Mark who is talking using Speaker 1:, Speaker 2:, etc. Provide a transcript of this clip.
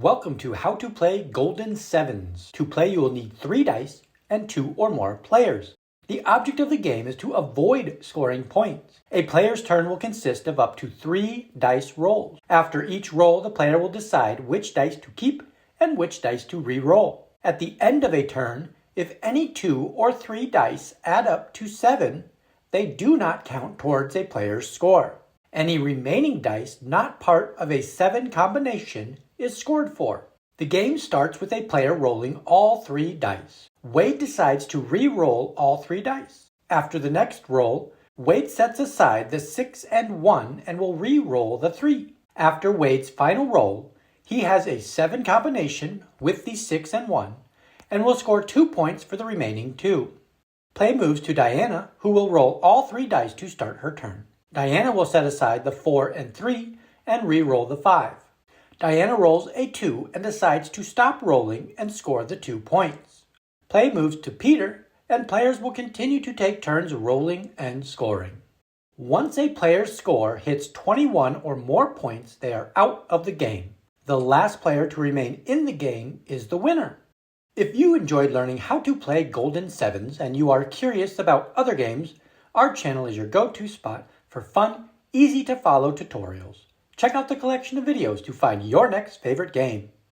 Speaker 1: Welcome to How to Play Golden Sevens. To play, you will need 3 dice and 2 or more players. The object of the game is to avoid scoring points. A player's turn will consist of up to 3 dice rolls. After each roll, the player will decide which dice to keep and which dice to re-roll. At the end of a turn, if any 2 or 3 dice add up to 7, they do not count towards a player's score. Any remaining dice not part of a 7 combination is scored for. The game starts with a player rolling all 3 dice. Wade decides to re-roll all 3 dice. After the next roll, Wade sets aside the 6 and 1 and will re-roll the 3. After Wade's final roll, he has a 7 combination with the 6 and 1 and will score 2 points for the remaining 2. Play moves to Diana, who will roll all 3 dice to start her turn. Diana will set aside the 4 and 3 and re-roll the 5. Diana rolls a 2 and decides to stop rolling and score the 2 points. Play moves to Peter, and players will continue to take turns rolling and scoring. Once a player's score hits 21 or more points, they are out of the game. The last player to remain in the game is the winner. If you enjoyed learning how to play Golden Sevens and you are curious about other games, our channel is your go-to spot for fun, easy-to-follow tutorials. Check out the collection of videos to find your next favorite game.